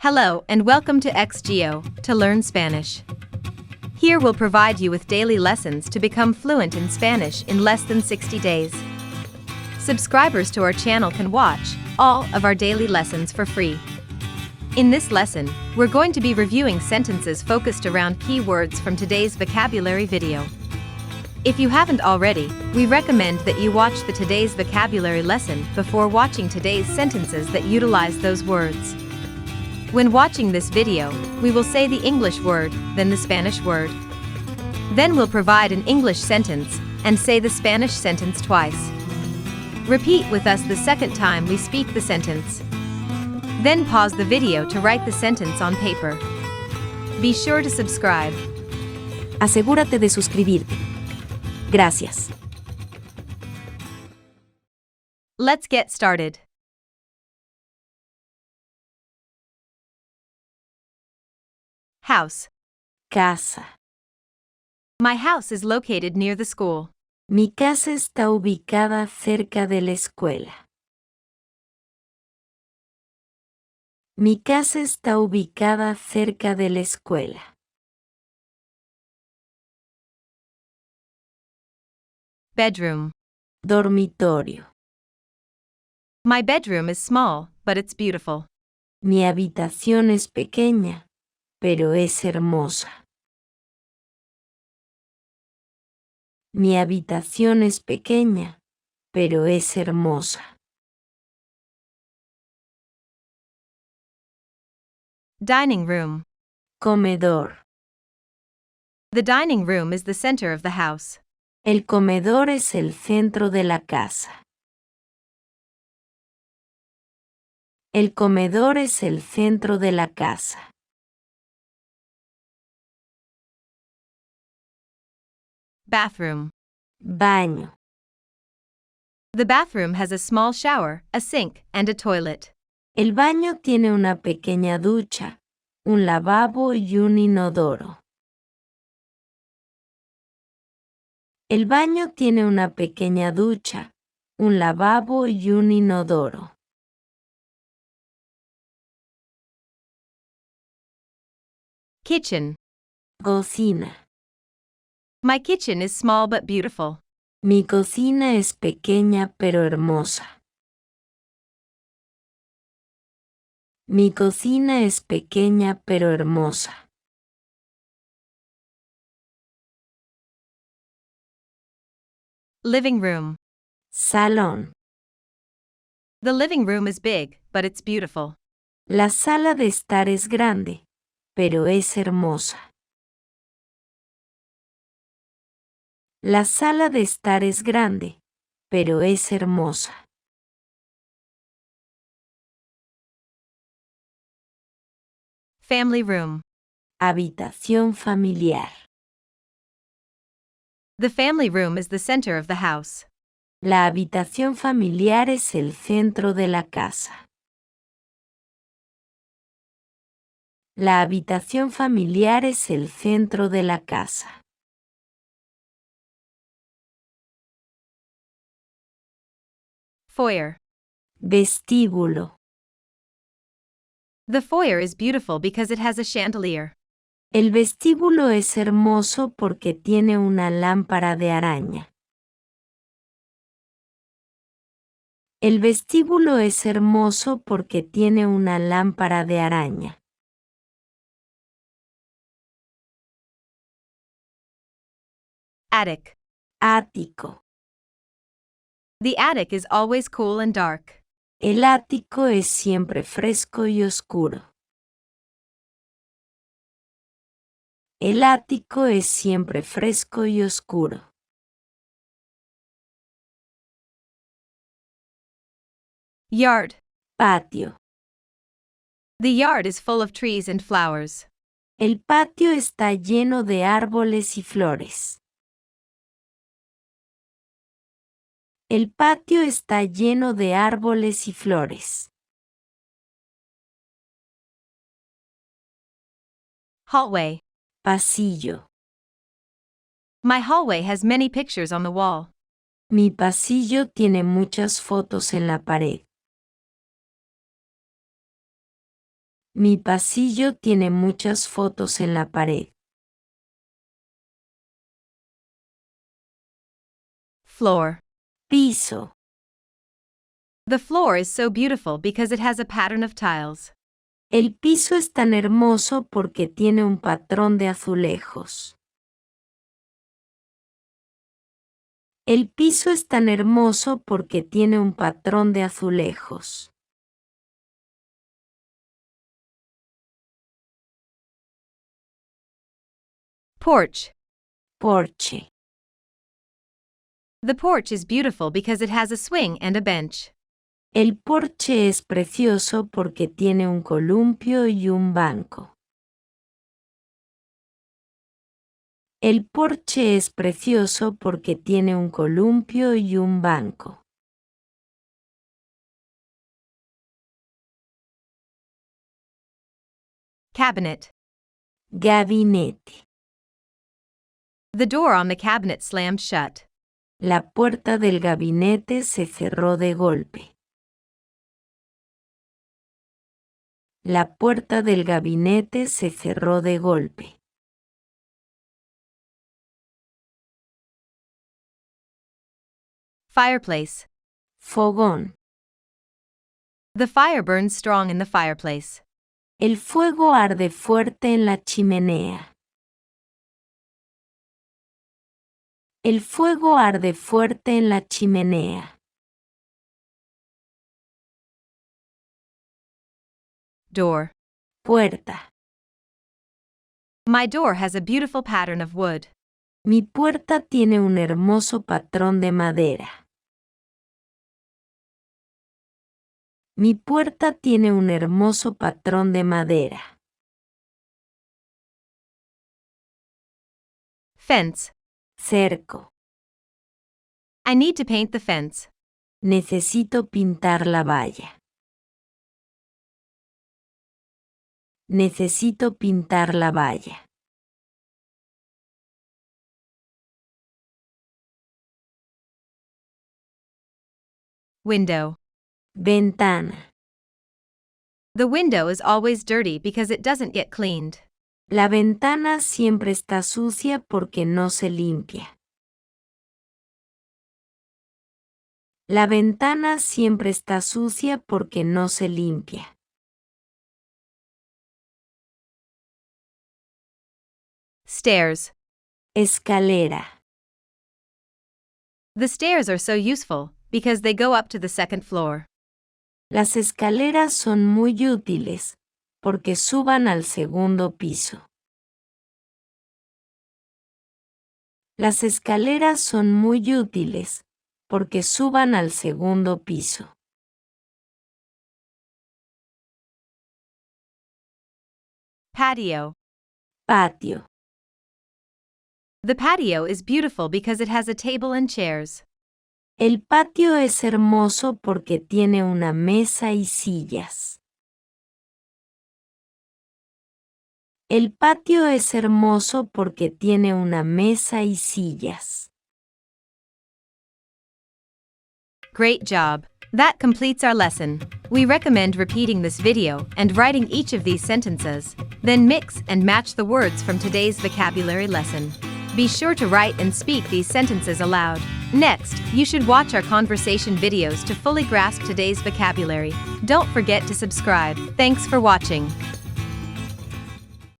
Hello and welcome to X-Geo, to learn Spanish. Here we'll provide you with daily lessons to become fluent in Spanish in less than 60 days. Subscribers to our channel can watch all of our daily lessons for free. In this lesson, we're going to be reviewing sentences focused around key words from today's vocabulary video. If you haven't already, we recommend that you watch the today's vocabulary lesson before watching today's sentences that utilize those words. When watching this video, we will say the English word, then the Spanish word. Then we'll provide an English sentence and say the Spanish sentence twice. Repeat with us the second time we speak the sentence. Then pause the video to write the sentence on paper. Be sure to subscribe. Asegúrate de suscribirte. Gracias. Let's get started. House. Casa. My house is located near the school. Mi casa está ubicada cerca de la escuela. Mi casa está ubicada cerca de la escuela. Bedroom. Dormitorio. My bedroom is small, but it's beautiful. Mi habitación es pequeña, pero es hermosa. Mi habitación es pequeña, pero es hermosa. Dining room. Comedor. The dining room is the center of the house. El comedor es el centro de la casa. El comedor es el centro de la casa. Bathroom. Baño. The bathroom has a small shower, a sink, and a toilet. El baño tiene una pequeña ducha, un lavabo y un inodoro. El baño tiene una pequeña ducha, un lavabo y un inodoro. Kitchen. Cocina. My kitchen is small but beautiful. Mi cocina es pequeña pero hermosa. Mi cocina es pequeña pero hermosa. Living room. Salón. The living room is big, but it's beautiful. La sala de estar es grande, pero es hermosa. La sala de estar es grande, pero es hermosa. Family room. Habitación familiar. The family room is the center of the house. La habitación familiar es el centro de la casa. La habitación familiar es el centro de la casa. Foyer. Vestíbulo. The foyer is beautiful because it has a chandelier. El vestíbulo es hermoso porque tiene una lámpara de araña. El vestíbulo es hermoso porque tiene una lámpara de araña. Attic. Ático. The attic is always cool and dark. El ático es siempre fresco y oscuro. El ático es siempre fresco y oscuro. Yard. Patio. The yard is full of trees and flowers. El patio está lleno de árboles y flores. El patio está lleno de árboles y flores. Hallway. Pasillo. My hallway has many pictures on the wall. Mi pasillo tiene muchas fotos en la pared. Mi pasillo tiene muchas fotos en la pared. Floor. Piso. The floor is so beautiful because it has a pattern of tiles. El piso es tan hermoso porque tiene un patrón de azulejos. El piso es tan hermoso porque tiene un patrón de azulejos. Porch. Porche. The porch is beautiful because it has a swing and a bench. El porche es precioso porque tiene un columpio y un banco. El porche es precioso porque tiene un columpio y un banco. Cabinet. Gabinete. The door on the cabinet slammed shut. La puerta del gabinete se cerró de golpe. La puerta del gabinete se cerró de golpe. Fireplace. Fogón. The fire burns strong in the fireplace. El fuego arde fuerte en la chimenea. El fuego arde fuerte en la chimenea. Door. Puerta. My door has a beautiful pattern of wood. Mi puerta tiene un hermoso patrón de madera. Mi puerta tiene un hermoso patrón de madera. Fence. Cerco. I need to paint the fence. Necesito pintar la valla. Necesito pintar la valla. Window. Ventana. The window is always dirty because it doesn't get cleaned. La ventana siempre está sucia porque no se limpia. La ventana siempre está sucia porque no se limpia. Stairs. Escalera. The stairs are so useful because they go up to the second floor. Las escaleras son muy útiles porque suban al segundo piso. Las escaleras son muy útiles porque suban al segundo piso. Patio. Patio. The patio is beautiful because it has a table and chairs. El patio es hermoso porque tiene una mesa y sillas. El patio es hermoso porque tiene una mesa y sillas. Great job! That completes our lesson. We recommend repeating this video and writing each of these sentences, then mix and match the words from today's vocabulary lesson. Be sure to write and speak these sentences aloud. Next, you should watch our conversation videos to fully grasp today's vocabulary. Don't forget to subscribe. Thanks for watching.